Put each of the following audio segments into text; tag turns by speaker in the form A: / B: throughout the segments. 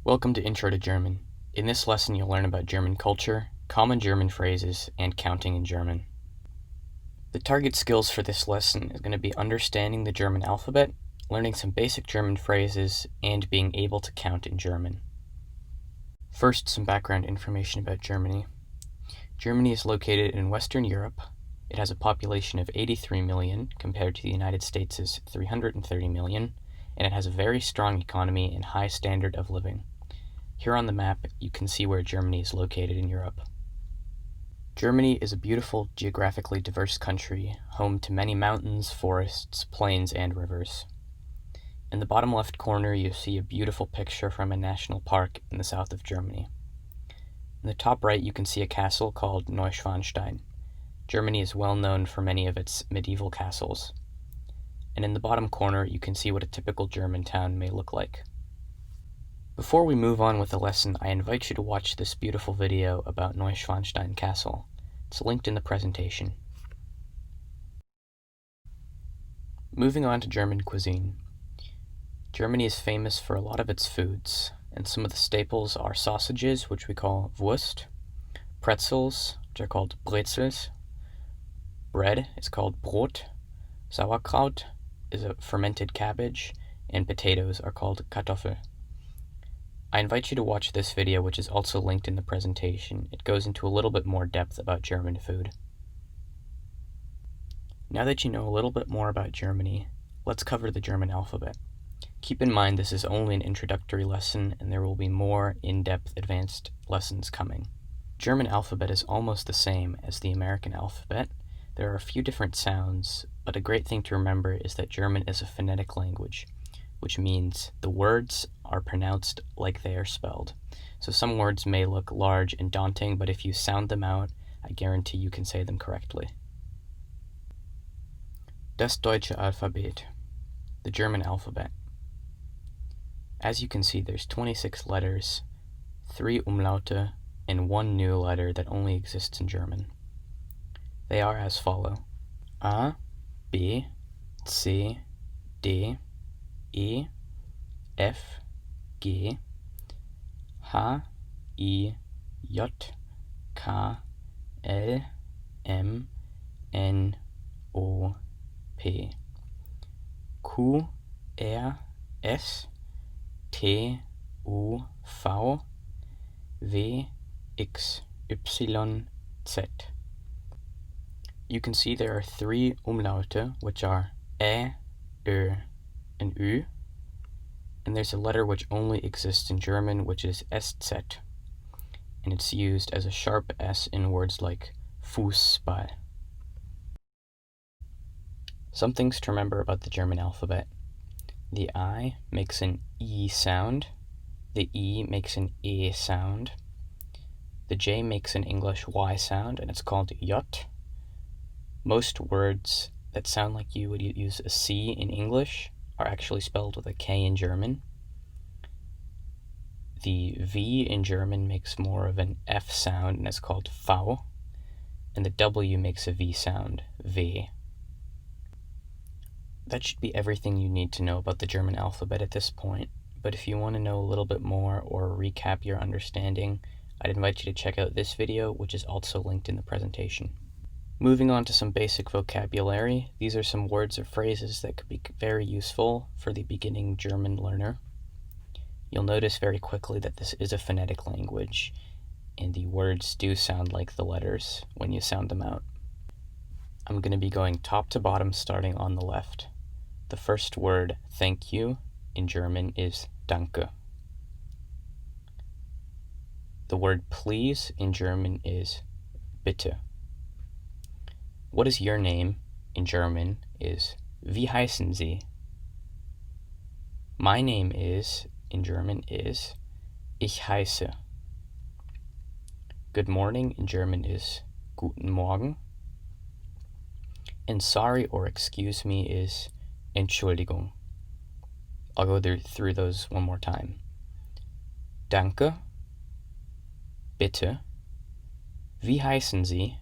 A: Welcome to Intro to German. In this lesson, you'll learn about German culture, common German phrases, and counting in German. The target skills for this lesson is going to be understanding the German alphabet, learning some basic German phrases, and being able to count in German. First, some background information about Germany. Germany is located in Western Europe. It has a population of 83 million compared to the United States' 330 million, and it has a very strong economy and high standard of living. Here on the map, you can see where Germany is located in Europe. Germany is a beautiful, geographically diverse country, home to many mountains, forests, plains, and rivers. In the bottom left corner, you see a beautiful picture from a national park in the south of Germany. In the top right, you can see a castle called Neuschwanstein. Germany is well known for many of its medieval castles. And in the bottom corner, you can see what a typical German town may look like. Before we move on with the lesson, I invite you to watch this beautiful video about Neuschwanstein Castle. It's linked in the presentation. Moving on to German cuisine. Germany is famous for a lot of its foods, and some of the staples are sausages, which we call Wurst, pretzels, which are called Brezels, bread is called Brot, sauerkraut is a fermented cabbage, and potatoes are called Kartoffel. I invite you to watch this video, which is also linked in the presentation. It goes into a little bit more depth about German food. Now that you know a little bit more about Germany, let's cover the German alphabet. Keep in mind this is only an introductory lesson, and there will be more in-depth advanced lessons coming. German alphabet is almost the same as the American alphabet. There are a few different sounds, but a great thing to remember is that German is a phonetic language, which means the words are pronounced like they are spelled. So some words may look large and daunting, but if you sound them out, I guarantee you can say them correctly. Das deutsche Alphabet, the German alphabet. As you can see, there's 26 letters, 3 umlaute, and 1 new letter that only exists in German. They are as follow: A, B, C, D, E, F, G, H, I, J, K, L, M, N, O, P, Q, R, S, T, U, V, W, X, Y, Z. You can see there are 3 umlaute, which are E, Ö, and Ü, and there's a letter which only exists in German, which is SZ, and it's used as a sharp S in words like Fußball. Some things to remember about the German alphabet. The I makes an E sound, the E makes an E sound, the J makes an English Y sound, and it's called J. Most words that sound like you would use a C in English are actually spelled with a K in German. The V in German makes more of an F sound and is called V, and the W makes a V sound, V. That should be everything you need to know about the German alphabet at this point, but if you want to know a little bit more or recap your understanding, I'd invite you to check out this video, which is also linked in the presentation. Moving on to some basic vocabulary, these are some words or phrases that could be very useful for the beginning German learner. You'll notice very quickly that this is a phonetic language, and the words do sound like the letters when you sound them out. I'm going to be going top to bottom starting on the left. The first word, thank you, in German is danke. The word please in German is bitte. What is your name in German is Wie heißen Sie? My name is in German is Ich heiße. Good morning in German is Guten Morgen. And sorry or excuse me is Entschuldigung. I'll go through those one more time. Danke, bitte, wie heißen Sie?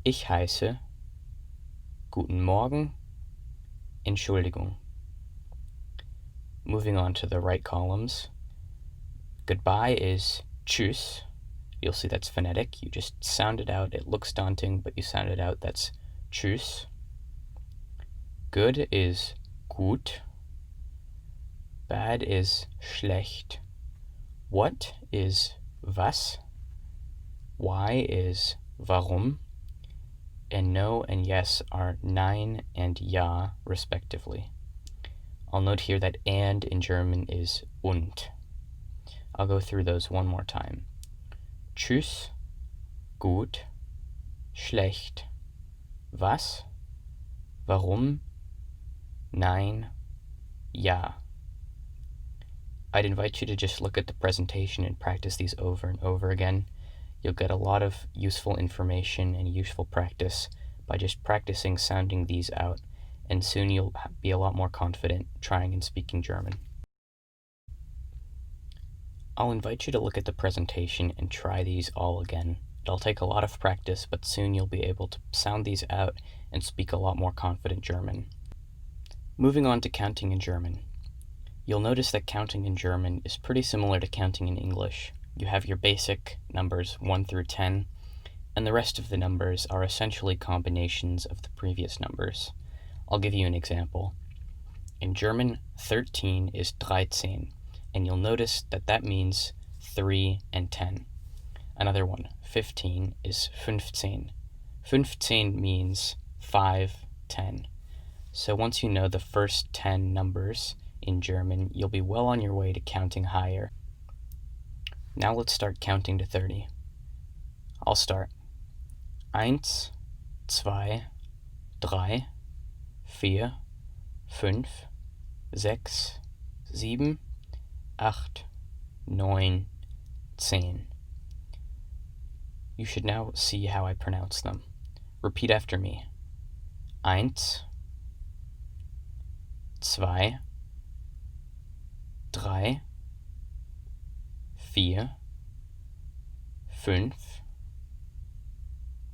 A: Ich heiße, guten Morgen, Entschuldigung. Moving on to the right columns. Goodbye is tschüss. You'll see that's phonetic. You just sound it out. It looks daunting, but you sound it out. That's tschüss. Good is gut. Bad is schlecht. What is was. Why is warum. And no and yes are nein and ja, respectively. I'll note here that and in German is und. I'll go through those one more time. Tschüss, gut, schlecht, was, warum, nein, ja. I'd invite you to just look at the presentation and practice these over and over again. You'll get a lot of useful information and useful practice by just practicing sounding these out, and soon you'll be a lot more confident trying and speaking German. I'll invite you to look at the presentation and try these all again. It'll take a lot of practice, but soon you'll be able to sound these out and speak a lot more confident German. Moving on to counting in German. You'll notice that counting in German is pretty similar to counting in English. You have your basic numbers 1 through 10, and the rest of the numbers are essentially combinations of the previous numbers. I'll give you an example. In German, 13 is 13, and you'll notice that that means 3 and 10. Another one, 15 is 15. 15 means 5, 10. So once you know the first 10 numbers in German, you'll be well on your way to counting higher. Now let's start counting to 30. I'll start. 1, 2, 3, 4, 5, 6, 7, 8, 9, 10. You should now see how I pronounce them. Repeat after me. 1, 2, 3, 4, 5,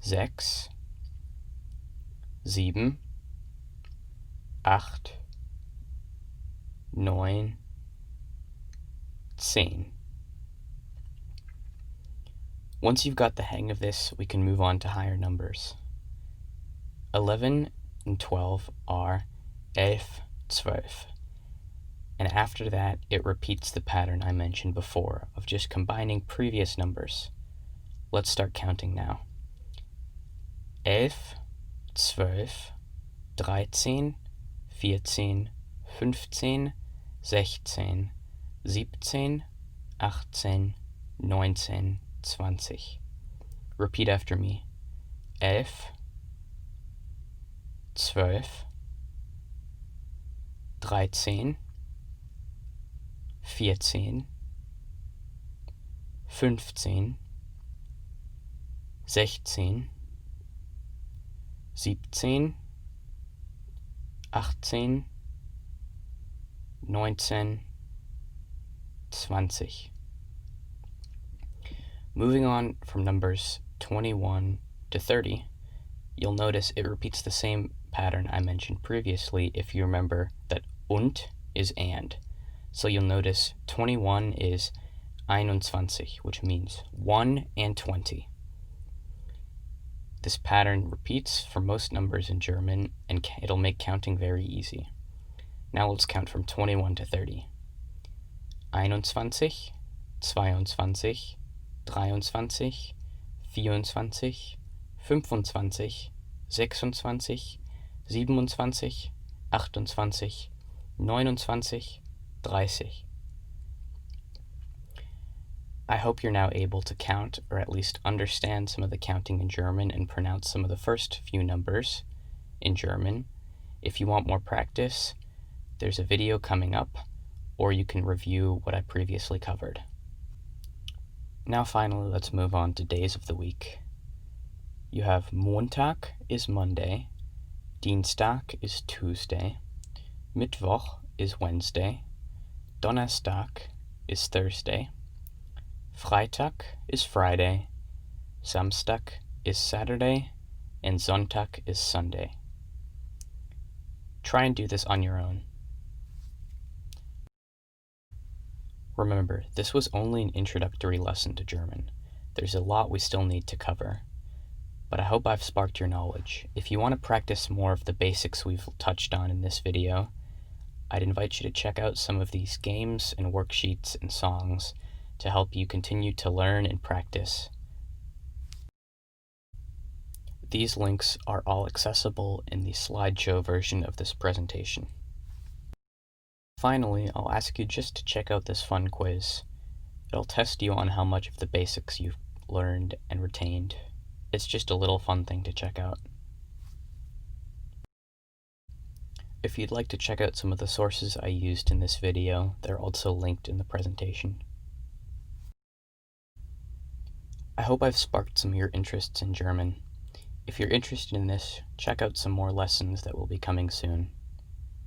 A: 6, 7, 8, 9, 10. Once you've got the hang of this, we can move on to higher numbers. 11 and 12 are 11, 12. And after that, it repeats the pattern I mentioned before of just combining previous numbers. Let's start counting now. 11, 12, 13, 14, 15, 16, 17, 18, 19, 20. Repeat after me. 11, 12, 13, 14, 15, 16, 17, 18, 19, 20. Moving on from numbers 21 to 30, you'll notice it repeats the same pattern I mentioned previously if you remember that und is and. So you'll notice 21 is 21, which means 1 and 20. This pattern repeats for most numbers in German, and it'll make counting very easy. Now let's count from 21 to 30. 21, 22, 23, 24, 25, 26, 27, 28, 29, 30. I hope you're now able to count, or at least understand some of the counting in German and pronounce some of the first few numbers in German. If you want more practice, there's a video coming up, or you can review what I previously covered. Now finally, let's move on to days of the week. You have Montag is Monday, Dienstag is Tuesday, Mittwoch is Wednesday, Donnerstag is Thursday, Freitag is Friday, Samstag is Saturday, and Sonntag is Sunday. Try and do this on your own. Remember, this was only an introductory lesson to German. There's a lot we still need to cover. But I hope I've sparked your knowledge. If you want to practice more of the basics we've touched on in this video, I'd invite you to check out some of these games and worksheets and songs to help you continue to learn and practice. These links are all accessible in the slideshow version of this presentation. Finally, I'll ask you just to check out this fun quiz. It'll test you on how much of the basics you've learned and retained. It's just a little fun thing to check out. If you'd like to check out some of the sources I used in this video, they're also linked in the presentation. I hope I've sparked some of your interests in German. If you're interested in this, check out some more lessons that will be coming soon.